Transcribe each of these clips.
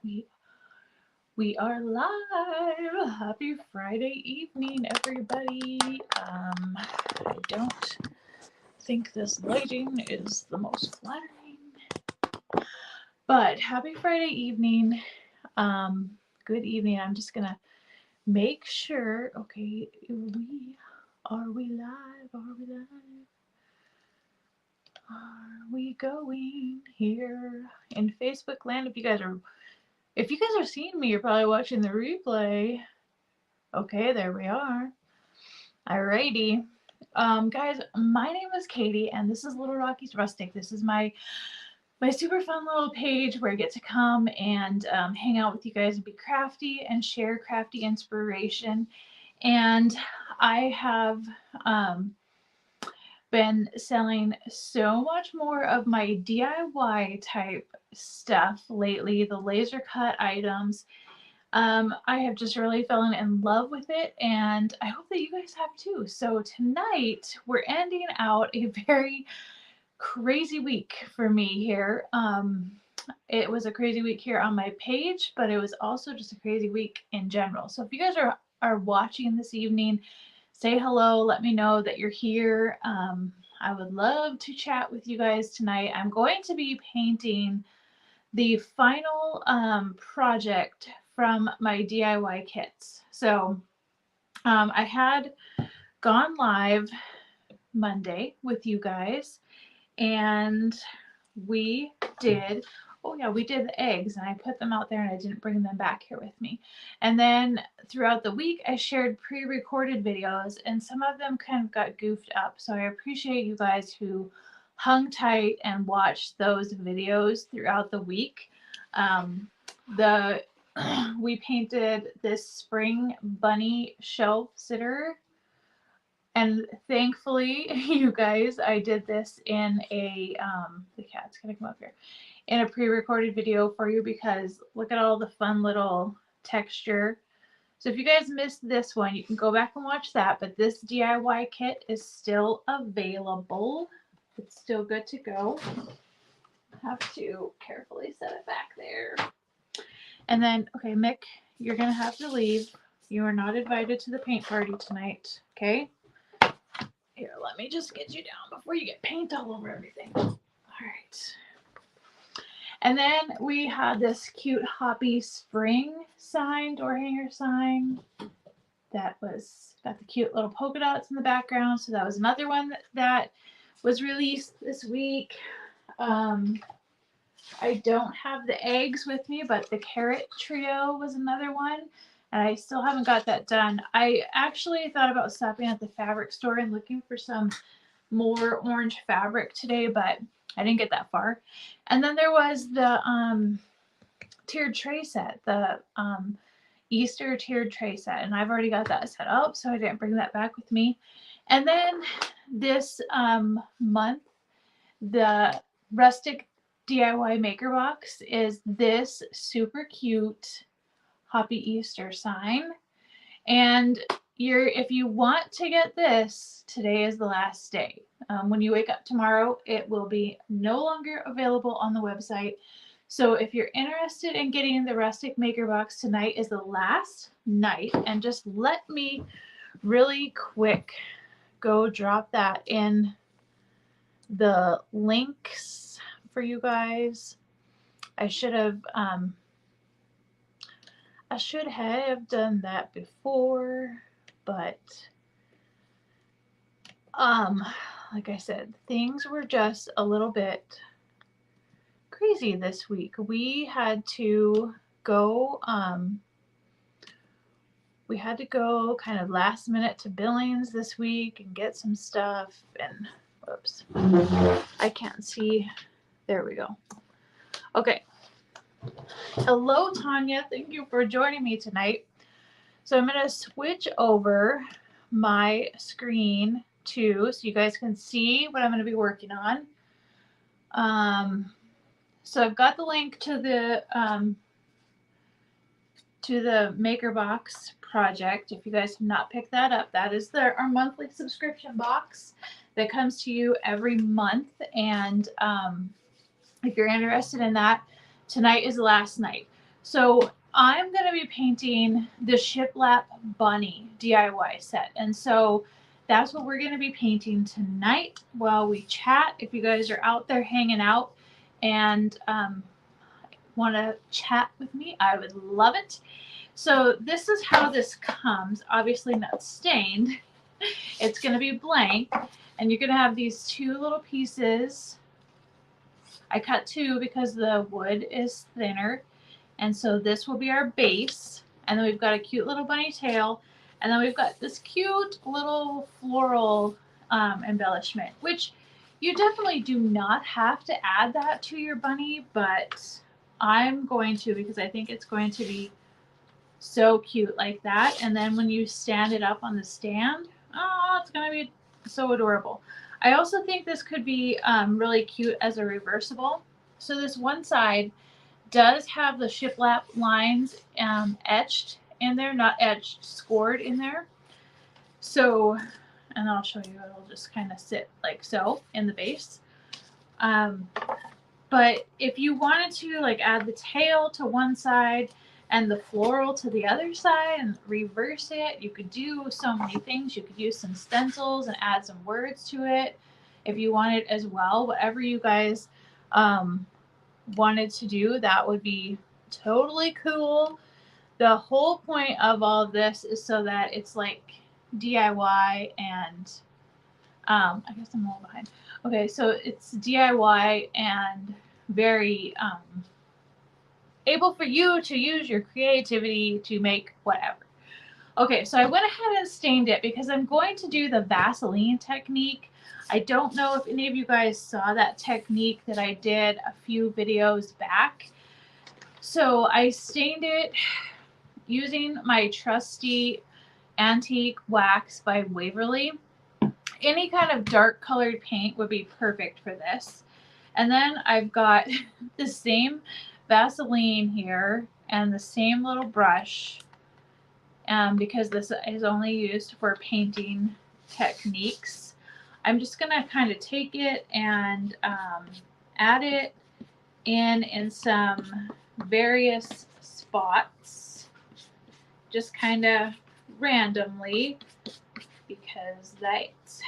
We we are live. Happy Friday evening, everybody. I don't think this lighting is the most flattering, but happy Friday evening. Um, Good evening. I'm just gonna make sure. Okay, we live? Are we live? Are we going here in Facebook land? If you guys are seeing me, you're probably watching the replay. Okay, there we are. Alrighty. Guys, my name is Katie, and this is Little Rocky's Rustic. This is my super fun little page where I get to come and hang out with you guys and be crafty and share crafty inspiration. And I have been selling so much more of my DIY type stuff lately, the laser cut items. I have just really fallen in love with it, and I hope that you guys have too. So tonight we're ending out a very crazy week for me here. It was a crazy week here on my page, but it was also just a crazy week in general. So if you guys are watching this evening, say hello, let me know that you're here. I would love to chat with you guys tonight. I'm going to be painting the final project from my DIY kits. So I had gone live Monday with you guys, and we did the eggs, and I put them out there and I didn't bring them back here with me. And then throughout the week I shared pre-recorded videos, and some of them kind of got goofed up, so I appreciate you guys who hung tight and watched those videos throughout the week. We painted this spring bunny shelf sitter, and thankfully, you guys, I did this in a the cat's gonna come up here, in a pre-recorded video for you, because look at all the fun little texture. So if you guys missed this one, you can go back and watch that, but this DIY kit is still available. It's still good to go. I have to carefully set it back there. And then, okay, Mick, you're gonna have to leave. You are not invited to the paint party tonight, okay? Here, let me just get you down before you get paint all over everything. All right. And then we had this cute Hoppy Spring sign, door hanger sign, that got the cute little polka dots in the background. So that was another one that was released this week. I don't have the eggs with me, but the carrot trio was another one, and I still haven't got that done. I actually thought about stopping at the fabric store and looking for some more orange fabric today, but I didn't get that far. And then there was the tiered tray set, the Easter tiered tray set, and I've already got that set up, so I didn't bring that back with me. And then this month, the Rustic DIY Maker Box is this super cute Hoppy Easter sign. And if you want to get this, today is the last day. When you wake up tomorrow, it will be no longer available on the website. So if you're interested in getting the Rustic Maker Box, tonight is the last night. And just let me really quick go drop that in the links for you guys. I should have done that before, but like I said, things were just a little bit crazy this week. We had to go kind of last minute to Billings this week and get some stuff, and whoops, I can't see. There we go. Okay. Hello, Tanya. Thank you for joining me tonight. So I'm going to switch over my screen too, so you guys can see what I'm going to be working on. So I've got the link to the Maker Box project. If you guys have not picked that up, that is our monthly subscription box that comes to you every month. And if you're interested in that, tonight is the last night. So I'm going to be painting the Shiplap Bunny DIY set. And so that's what we're going to be painting tonight while we chat. If you guys are out there hanging out and want to chat with me, I would love it. So this is how this comes. Obviously not stained. It's going to be blank. And you're going to have these two little pieces. I cut two because the wood is thinner. And so this will be our base. And then we've got a cute little bunny tail. And then we've got this cute little floral embellishment, which you definitely do not have to add that to your bunny, but I'm going to because I think it's going to be so cute like that. And then when you stand it up on the stand, oh, it's going to be so adorable. I also think this could be really cute as a reversible. So this one side does have the shiplap lines etched in there, not etched, scored in there. So, and I'll show you, it'll just kind of sit like so in the base. But if you wanted to like add the tail to one side and the floral to the other side and reverse it, you could do so many things. You could use some stencils and add some words to it if you wanted as well. Whatever you guys wanted to do, that would be totally cool. The whole point of all of this is so that it's like DIY and I guess I'm a little behind. Okay, so it's DIY and very able for you to use your creativity to make whatever. Okay, so I went ahead and stained it because I'm going to do the Vaseline technique. I don't know if any of you guys saw that technique that I did a few videos back. So I stained it using my trusty antique wax by Waverly. Any kind of dark colored paint would be perfect for this. And then I've got the same Vaseline here and the same little brush because this is only used for painting techniques. I'm just going to kind of take it and add it in some various spots, just kind of randomly, because that's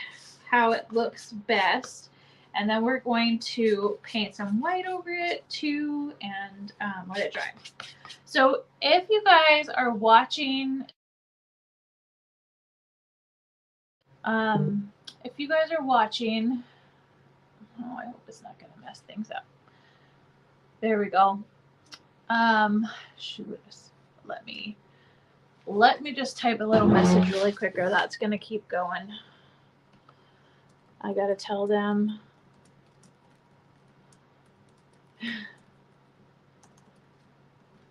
how it looks best. And then we're going to paint some white over it too and let it dry. So if you guys are watching, oh, I hope it's not going to mess things up. There we go. Shoot, let me just type a little message really quick, or that's going to keep going. I got to tell them.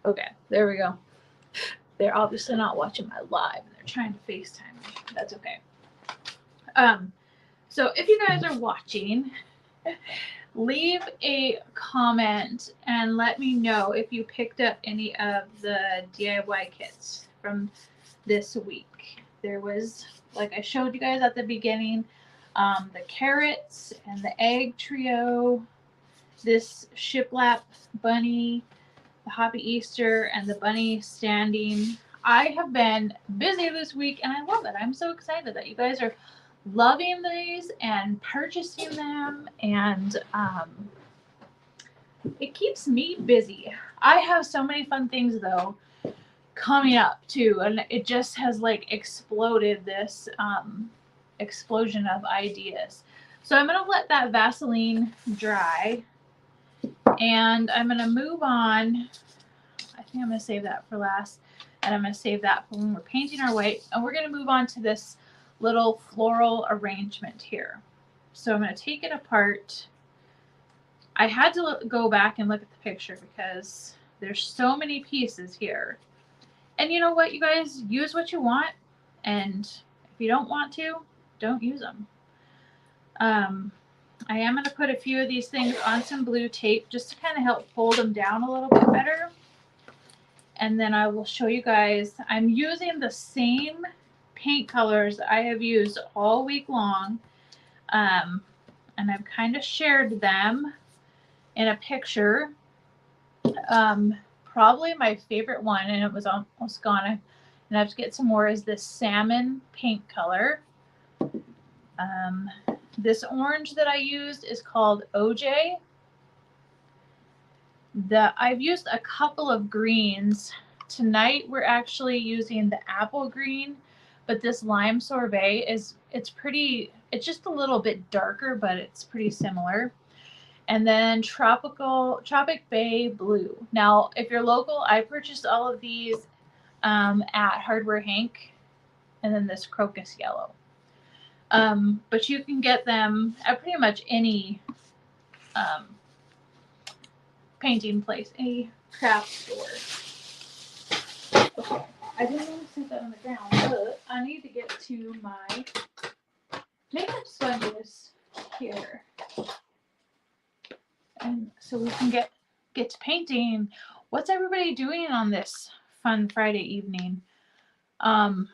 Okay, there we go. They're obviously not watching my live and they're trying to FaceTime me. That's okay. So if you guys are watching, leave a comment and let me know if you picked up any of the DIY kits from this week. There was, like I showed you guys at the beginning, the carrots and the egg trio, this shiplap bunny, the Happy Easter, and the bunny standing. I have been busy this week and I love it. I'm so excited that you guys are loving these and purchasing them, and it keeps me busy. I have so many fun things though coming up too, and it just has like exploded, this explosion of ideas. So I'm going to let that Vaseline dry and I'm going to move on. I think I'm going to save that for last, and I'm going to save that for when we're painting our white, and we're going to move on to this little floral arrangement here. So I'm going to take it apart. I had to go back and look at the picture because there's so many pieces here. And you know what, you guys, use what you want, and if you don't want to, don't use them. I am going to put a few of these things on some blue tape just to kind of help hold them down a little bit better. And then I will show you guys, I'm using the same paint colors I have used all week long. And I've kind of shared them in a picture probably my favorite one, and it was almost gone, and I have to get some more, is this salmon pink color. This orange that I used is called OJ. I've used a couple of greens. Tonight we're actually using the apple green, but this lime sorbet it's just a little bit darker, but it's pretty similar. And then Tropic Bay Blue. Now, if you're local, I purchased all of these at Hardware Hank, and then this crocus yellow. But you can get them at pretty much any painting place, any craft store. Okay. I didn't want to set that on the ground, but I need to get to my makeup sponges here. And so we can get to painting. What's everybody doing on this fun Friday evening? I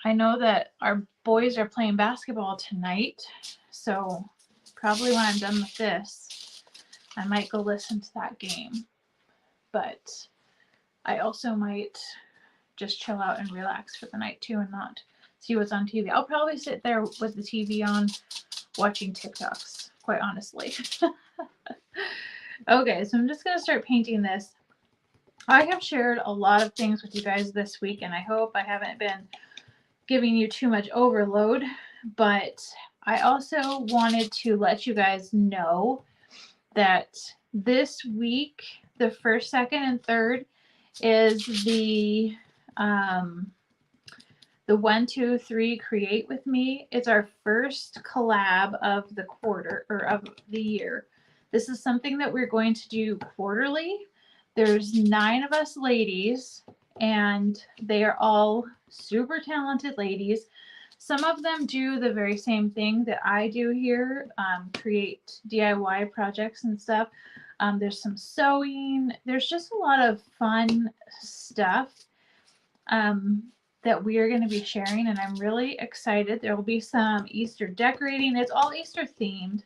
know that our boys are playing basketball tonight, so probably when I'm done with this, I might go listen to that game. But I also might just chill out and relax for the night too and not see what's on TV. I'll probably sit there with the TV on watching TikToks, quite honestly. Okay, so I'm just going to start painting this. I have shared a lot of things with you guys this week, and I hope I haven't been giving you too much overload, but I also wanted to let you guys know that this week, the 1st, 2nd, and 3rd is the 1, 2, 3 Create With Me. It's our first collab of the quarter, or of the year. This is something that we're going to do quarterly. There's 9 of us ladies, and they are all super talented ladies. Some of them do the very same thing that I do here, create DIY projects and stuff. There's some sewing. There's just a lot of fun stuff that we are going to be sharing, and I'm really excited. There will be some Easter decorating. It's all Easter themed.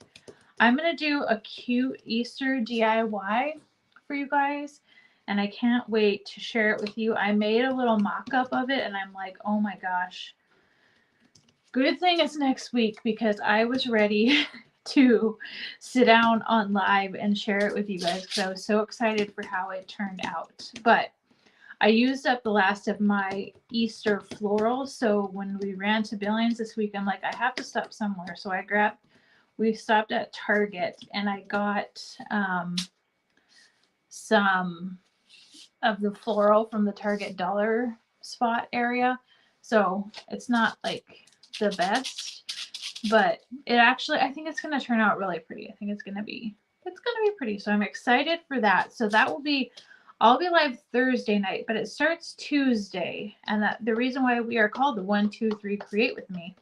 I'm going to do a cute Easter DIY for you guys, and I can't wait to share it with you. I made a little mock-up of it, and I'm like, oh my gosh. Good thing it's next week, because I was ready to sit down on live and share it with you guys, because I was so excited for how it turned out. But I used up the last of my Easter florals, so when we ran to Billings this week, I'm like, I have to stop somewhere. So we stopped at Target, and I got some of the floral from the Target dollar spot area. So it's not like the best, but it actually, I think it's going to turn out really pretty. I think it's going to be pretty. So I'm excited for that. So I'll be live Thursday night, but it starts Tuesday. And the reason why we are called the 1, 2, 3 Create With Me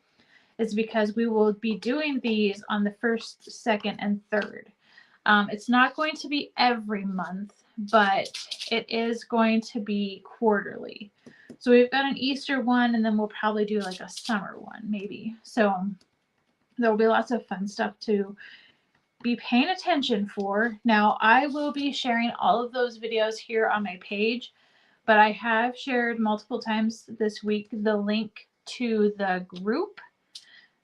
is because we will be doing these on the 1st, 2nd, and 3rd. It's not going to be every month, but it is going to be quarterly. So we've got an Easter one, and then we'll probably do like a summer one, maybe. So there will be lots of fun stuff to be paying attention for. Now, I will be sharing all of those videos here on my page, but I have shared multiple times this week the link to the group.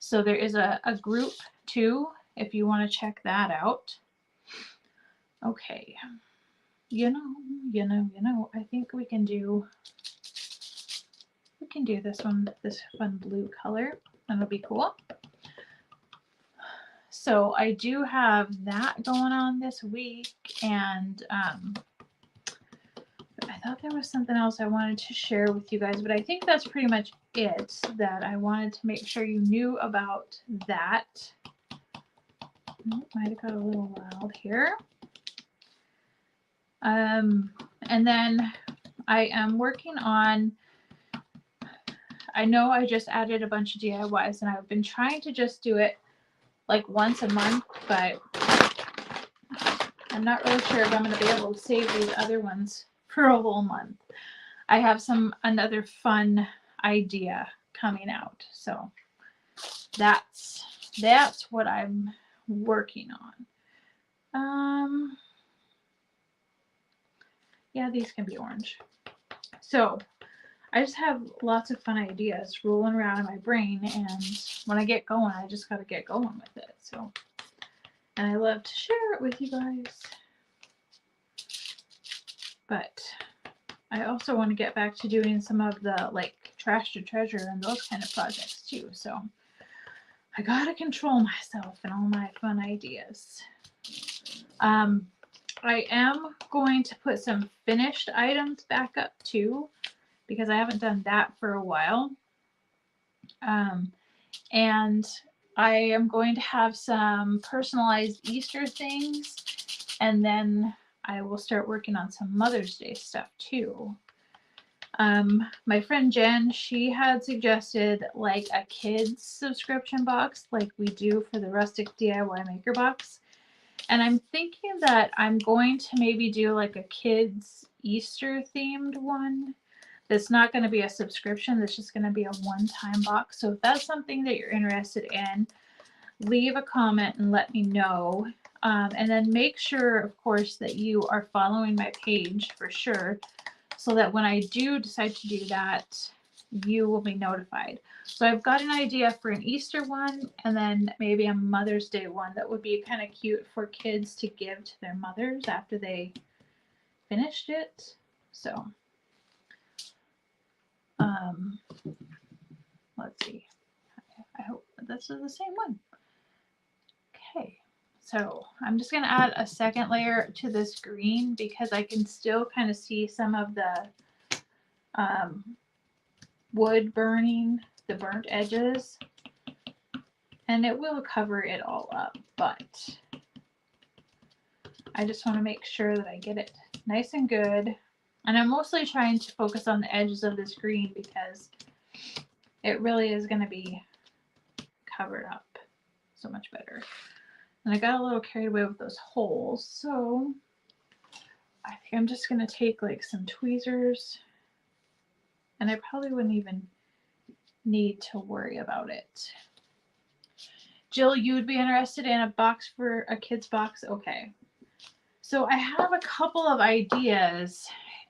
So there is a group too, if you want to check that out. Okay. You know, I think we can do this one, this fun blue color. That'll be cool. So I do have that going on this week, and I thought there was something else I wanted to share with you guys, but I think that's pretty much it that I wanted to make sure you knew about that. Might have got a little loud here. And then I am working on, I know I just added a bunch of DIYs, and I've been trying to just do it like once a month, but I'm not really sure if I'm going to be able to save these other ones for a whole month. I have another fun idea coming out, so that's what I'm working on. Yeah, these can be orange. So I just have lots of fun ideas rolling around in my brain, and when I get going, I just gotta get going with it. So, and I love to share it with you guys. But I also want to get back to doing some of the like trash to treasure and those kind of projects too. So I gotta control myself and all my fun ideas. I am going to put some finished items back up too, because I haven't done that for a while. And I am going to have some personalized Easter things, and then I will start working on some Mother's Day stuff too. My friend Jen, she had suggested like a kids subscription box like we do for the Rustic DIY Maker Box. And I'm thinking that I'm going to maybe do like a kids Easter themed one. That's not going to be a subscription. That's just going to be a one-time box. So if that's something that you're interested in, leave a comment and let me know. And then make sure, of course, that you are following my page for sure, so that when I do decide to do that, you will be notified. So I've got an idea for an Easter one, and then maybe a Mother's Day one that would be kind of cute for kids to give to their mothers after they finished it. So, let's see. I hope this is the same one. Okay, so I'm just going to add a second layer to this green because I can still kind of see some of the wood burning, the burnt edges, and it will cover it all up, but I just want to make sure that I get it nice and good. And I'm mostly trying to focus on the edges of this green because it really is going to be covered up so much better. And I got a little carried away with those holes, so I think I'm just going to take like some tweezers, and I probably wouldn't even need to worry about it. Jill, you would be interested in a box for a kid's box? Okay. So I have a couple of ideas,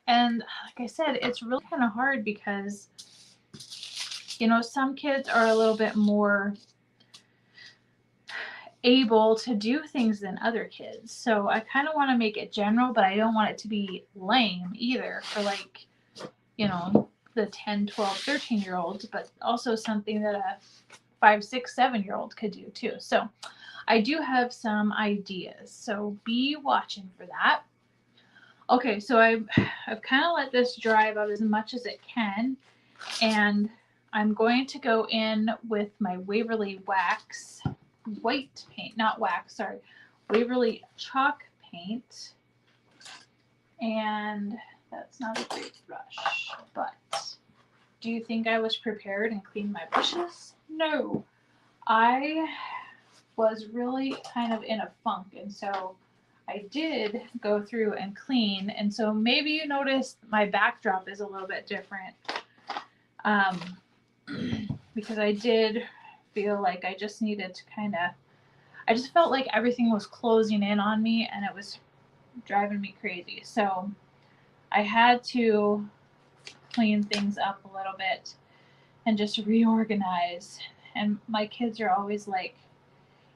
and like I said, it's really kind of hard because, you know, some kids are a little bit more able to do things than other kids. So I kind of want to make it general, but I don't want it to be lame either for like, you know, the 10, 12, 13-year-olds, but also something that a 5, 6, 7-year-old could do too. So I do have some ideas, so be watching for that. Okay, so I've kind of let this dry about as much as it can, and I'm going to go in with my Waverly Wax white paint, not wax, sorry, Waverly chalk paint, and that's not a great brush, but do you think I was prepared and cleaned my brushes? No. I was really kind of in a funk, and so I did go through and clean, and so maybe you noticed my backdrop is a little bit different, because I did feel like I just needed to I just felt like everything was closing in on me and it was driving me crazy. So I had to clean things up a little bit and just reorganize. And my kids are always like,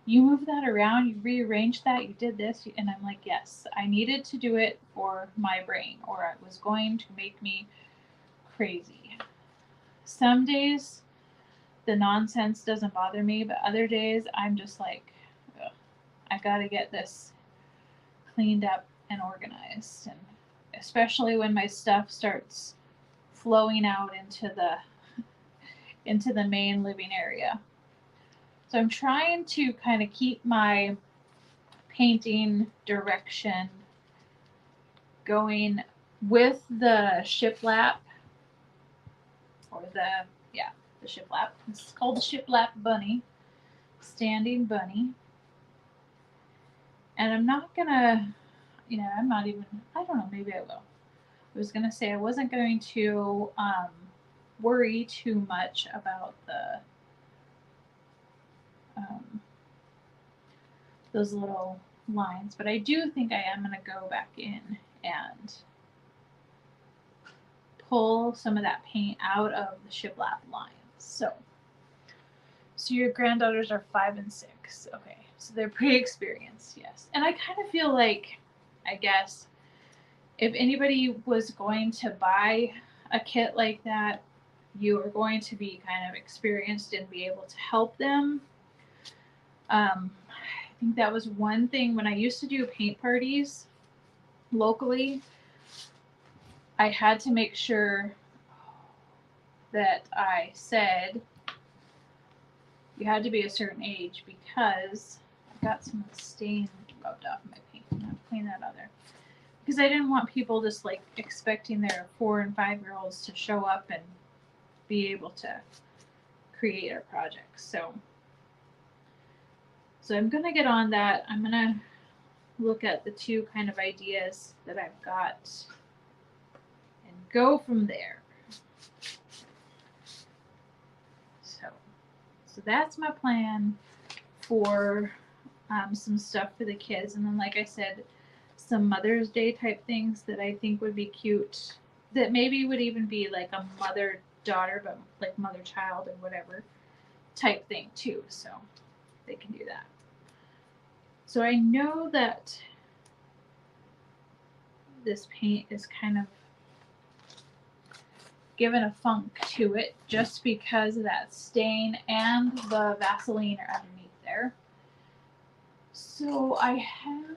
you moved that around, you rearranged that, you did this. And I'm like, yes, I needed to do it for my brain or it was going to make me crazy. Some days the nonsense doesn't bother me, but other days I'm just like, ugh, I gotta get this cleaned up and organized. And especially when my stuff starts flowing out into the main living area. So I'm trying to kind of keep my painting direction going with the shiplap, or the shiplap. This is called the shiplap bunny, standing bunny. And I'm not gonna, I'm not even, I don't know, maybe I will. I was gonna say I wasn't going to worry too much about those little lines, but I do think I am gonna go back in and pull some of that paint out of the shiplap lines. So your granddaughters are 5 and 6. Okay, so they're pretty experienced, yes. And I kind of feel like, I guess, if anybody was going to buy a kit like that, you are going to be kind of experienced and be able to help them. I think that was one thing when I used to do paint parties locally. I had to make sure that I said you had to be a certain age because I got some of the stain rubbed off my paint. I'm gonna clean that out there. Because I didn't want people just like expecting their 4 and 5-year-olds to show up and be able to create our projects. So I'm gonna get on that. I'm gonna look at the 2 kind of ideas that I've got and go from there. So that's my plan for some stuff for the kids. And then, like I said, some Mother's Day type things that I think would be cute, that maybe would even be like a mother-daughter, but like mother-child or whatever type thing too. So they can do that. So I know that this paint is kind of given a funk to it just because of that stain and the Vaseline are underneath there. So I had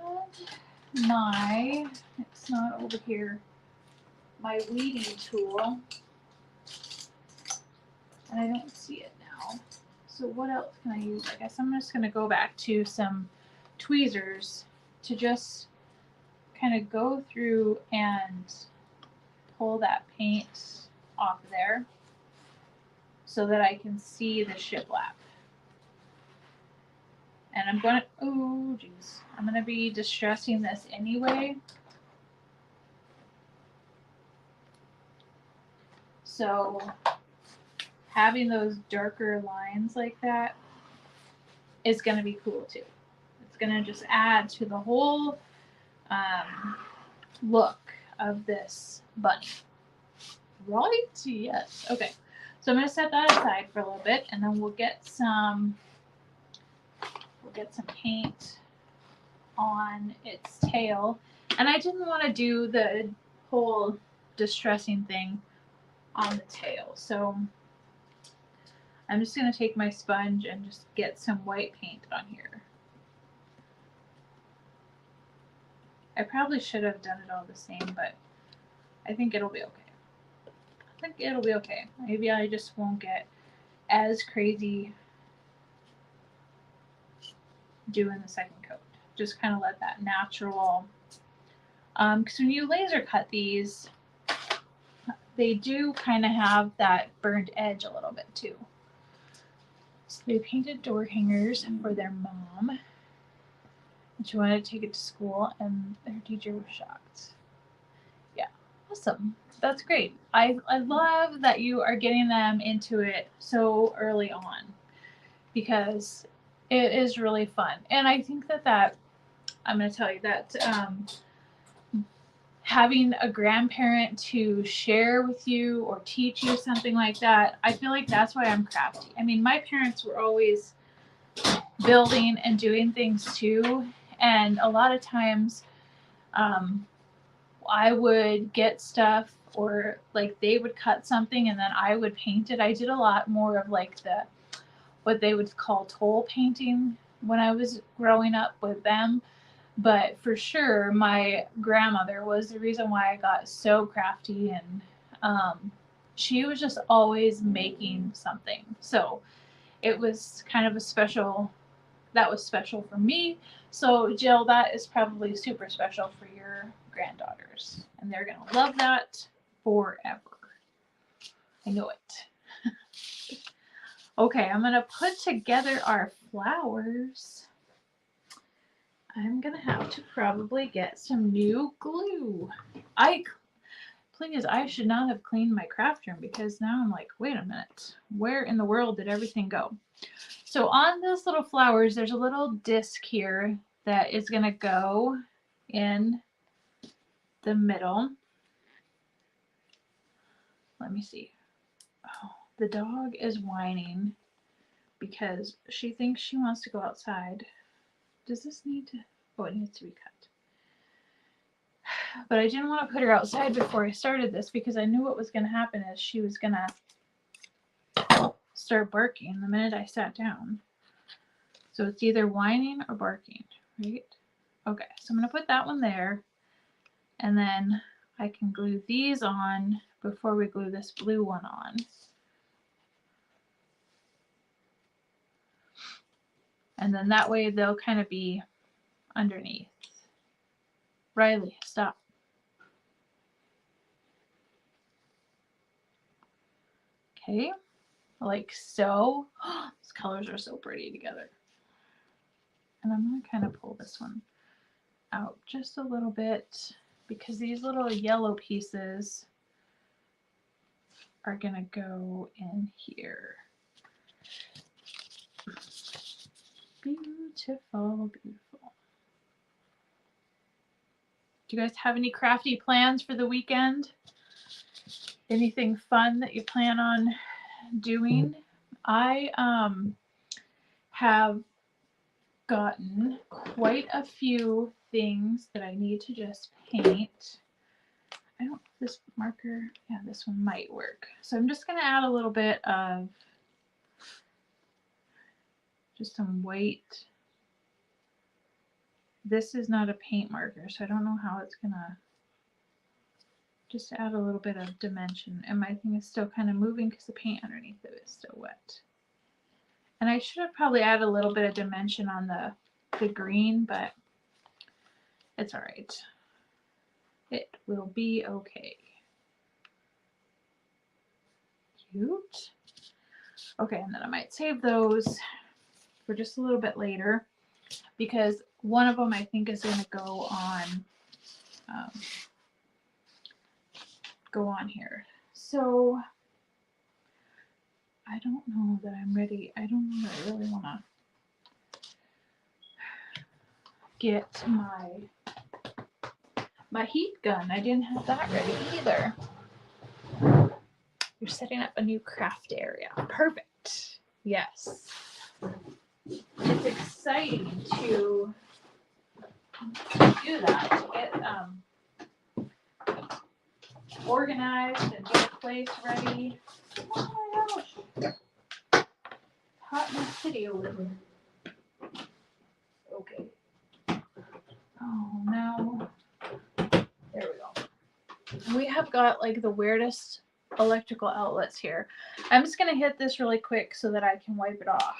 my, it's not over here, my weeding tool, and I don't see it now. So what else can I use? I guess I'm just going to go back to some tweezers to just kind of go through and pull that paint off there so that I can see the shiplap. And I'm going to, oh geez, I'm going to be distressing this anyway. So having those darker lines like that is going to be cool too. It's going to just add to the whole look of this bunny. Right? Yes. Okay. So I'm going to set that aside for a little bit, and then we'll get some paint on its tail. And I didn't want to do the whole distressing thing on the tail, so I'm just going to take my sponge and just get some white paint on here. I probably should have done it all the same, but I think it'll be okay. I think it'll be okay. Maybe I just won't get as crazy doing the second coat. Just kind of let that natural, because when you laser cut these, they do kind of have that burnt edge a little bit too. So they painted door hangers for their mom, and she wanted to take it to school, and her teacher was shocked. Yeah, awesome. That's great. I love that you are getting them into it so early on, because it is really fun. And I think that I'm going to tell you that having a grandparent to share with you or teach you something like that, I feel like that's why I'm crafty. I mean, my parents were always building and doing things too, and a lot of times I would get stuff, or like they would cut something and then I would paint it. I did a lot more of like what they would call toll painting when I was growing up with them. But for sure, my grandmother was the reason why I got so crafty, and she was just always making something. So it was kind of that was special for me. So Jill, that is probably super special for your granddaughters, and they're going to love that forever. I know it. Okay, I'm going to put together our flowers. I'm gonna have to probably get some new glue. Please, I should not have cleaned my craft room, because now I'm like, wait a minute, where in the world did everything go? So on this little flowers, there's a little disc here that is gonna go in the middle. let me see. Oh, the dog is whining because she thinks she wants to go outside. Does this need to, oh, it needs to be cut. But I didn't want to put her outside before I started this because I knew what was going to happen is she was going to start barking the minute I sat down. So it's either whining or barking, right? Okay, so I'm going to put that one there, and then I can glue these on before we glue this blue one on. And then that way they'll kind of be underneath. Riley, stop. Okay, like so. These colors are so pretty together. And I'm going to kind of pull this one out just a little bit because these little yellow pieces are going to go in here. Beautiful, beautiful. Do you guys have any crafty plans for the weekend? Anything fun that you plan on doing? I have gotten quite a few things that I need to just paint. I don't, this marker, yeah, this one might work. So I'm just going to add a little bit of just some white. This is not a paint marker, so I don't know how it's going to, just add a little bit of dimension. And my thing is still kind of moving because the paint underneath it is still wet. And I should have probably added a little bit of dimension on the green, but it's all right. It will be okay. Cute. Okay, and then I might save those for just a little bit later because one of them I think is going to go on here. So I don't know that I'm ready. I don't know that I really want to get my heat gun. I didn't have that ready either. You're setting up a new craft area. Perfect. Yes. It's exciting to do that, to get organized and get a place ready. Oh my gosh. Hot in the city over here. Okay. Oh no. There we go. We have got like the weirdest electrical outlets here. I'm just going to hit this really quick so that I can wipe it off.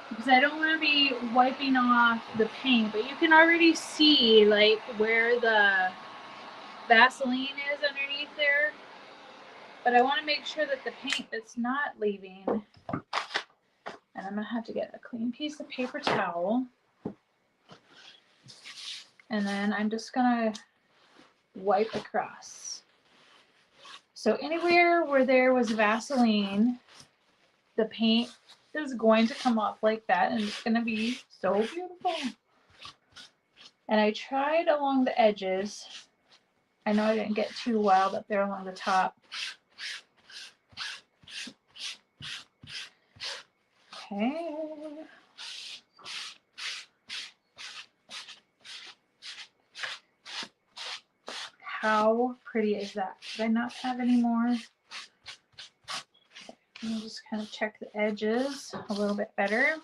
Because I don't want to be wiping off the paint, but you can already see like where the Vaseline is underneath there. But I want to make sure that the paint that's not leaving, and I'm going to have to get a clean piece of paper towel. And then I'm just going to wipe across. So anywhere where there was Vaseline, the paint is going to come off like that, and it's going to be so beautiful. And I tried along the edges. I know I didn't get too wild up there along the top. Okay. How pretty is that? Did I not have any more? Let me just kind of check the edges a little bit better.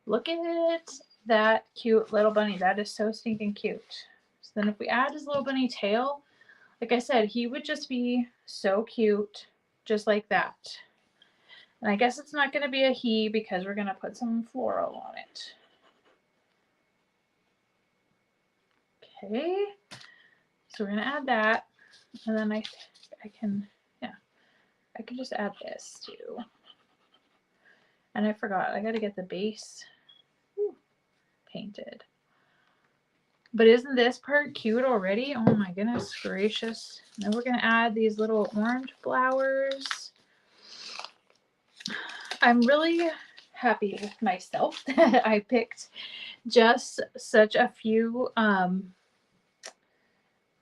Look at that cute little bunny. That is so stinking cute. So then if we add his little bunny tail, like I said, he would just be so cute, just like that. And I guess it's not going to be a he because we're going to put some floral on it. Okay. So we're going to add that. And then I can just add this too. And I forgot, I got to get the base painted. But isn't this part cute already? Oh my goodness gracious. Now we're going to add these little orange flowers. I'm really happy with myself that I picked just such a few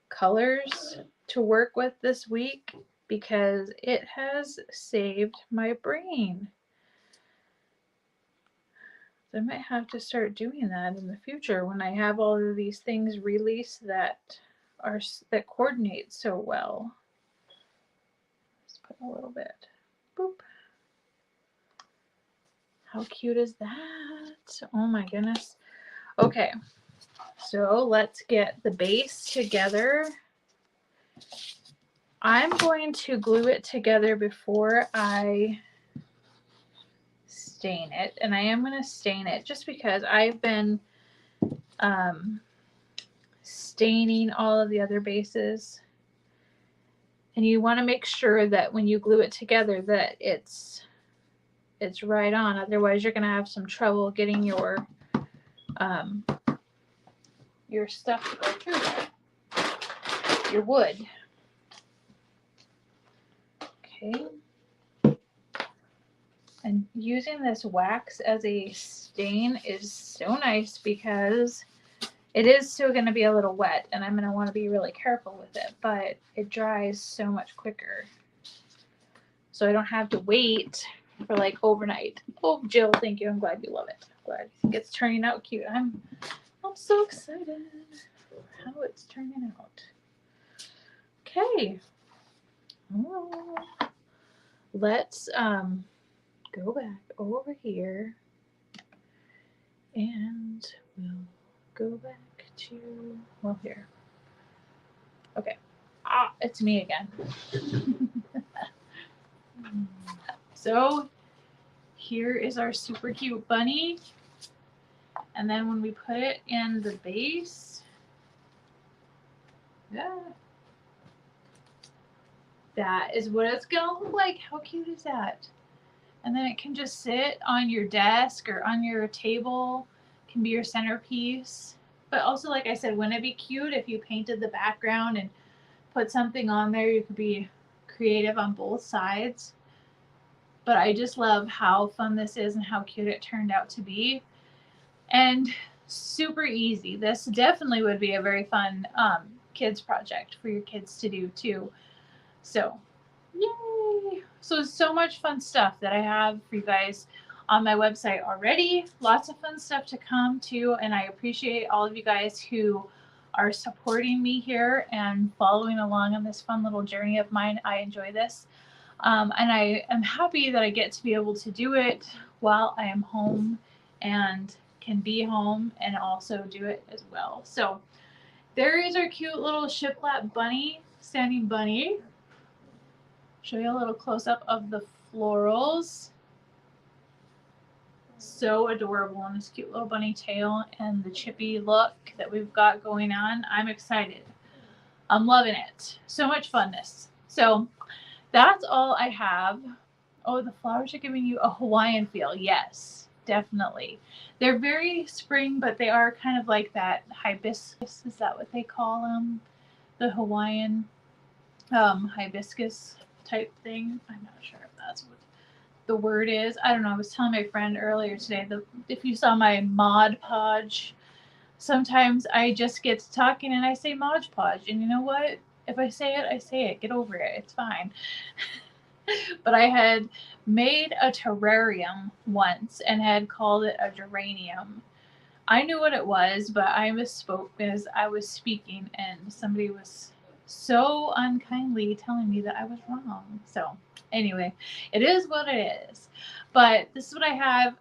colors to work with this week because it has saved my brain. So I might have to start doing that in the future when I have all of these things released that coordinate so well. Let's put a little bit. Boop. How cute is that? Oh my goodness. Okay, so let's get the base together. I'm going to glue it together before I stain it, and I am going to stain it just because I've been staining all of the other bases, and you want to make sure that when you glue it together that it's right on, otherwise you're going to have some trouble getting your stuff to go through there, your wood. Okay. And using this wax as a stain is so nice because it is still going to be a little wet and I'm going to want to be really careful with it, but it dries so much quicker. So I don't have to wait for like overnight. Oh, Jill, thank you. I'm glad you love it. I'm glad you think it's turning out cute. I'm so excited for how it's turning out. Okay. Oh, let's go back over here and we'll go back to, well, here. Okay. It's me again. So here is our super cute bunny. And then when we put it in the base, that is what it's gonna look like. How cute is that? And then it can just sit on your desk or on your table. It can be your centerpiece. But also, like I said, wouldn't it be cute if you painted the background and put something on there? You could be creative on both sides. But I just love how fun this is and how cute it turned out to be. And super easy. This definitely would be a very fun kids project for your kids to do too. So, yay! So much fun stuff that I have for you guys on my website already. Lots of fun stuff to come too, and I appreciate all of you guys who are supporting me here and following along on this fun little journey of mine. I enjoy this. And I am happy that I get to be able to do it while I am home and can be home and also do it as well. So there is our cute little shiplap bunny, standing bunny. Show you a little close up of the florals. So adorable on this cute little bunny tail and the chippy look that we've got going on. I'm excited. I'm loving it. So much funness. So that's all I have. Oh, the flowers are giving you a Hawaiian feel. Yes, definitely. They're very spring, but they are kind of like that hibiscus. Is that what they call them? The Hawaiian hibiscus type thing. I'm not sure if that's what the word is. I don't know. I was telling my friend earlier today that if you saw my Mod Podge, sometimes I just get to talking and I say Mod Podge. And you know what? If I say it, I say it. Get over it. It's fine. But I had made a terrarium once and had called it a geranium. I knew what it was, but I misspoke because I was speaking and somebody was so unkindly telling me that I was wrong. So anyway, it is what it is. But this is what I have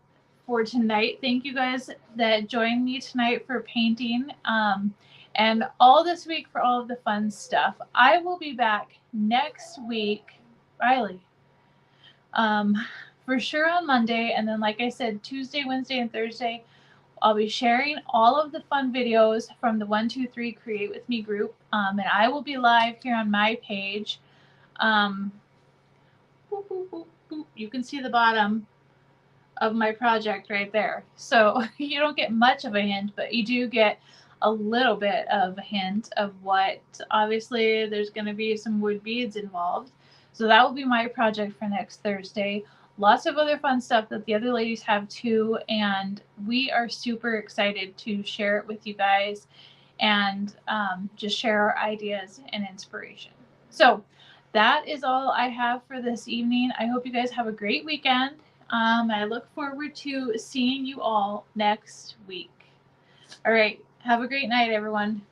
for tonight. Thank you guys that joined me tonight for painting and all this week for all of the fun stuff. I will be back next week, Riley, for sure on Monday. And then, like I said, Tuesday, Wednesday, and Thursday, I'll be sharing all of the fun videos from the 123 Create With Me group. And I will be live here on my page. Boop, boop, boop, boop. You can see the bottom of my project right there. So you don't get much of a hint, but you do get a little bit of a hint of what, obviously there's going to be some wood beads involved. So that will be my project for next Thursday. Lots of other fun stuff that the other ladies have too, and we are super excited to share it with you guys and just share our ideas and inspiration. So that is all I have for this evening. I hope you guys have a great weekend. I look forward to seeing you all next week. All right. Have a great night, everyone.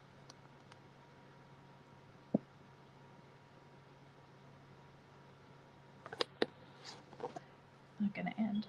Not going to end.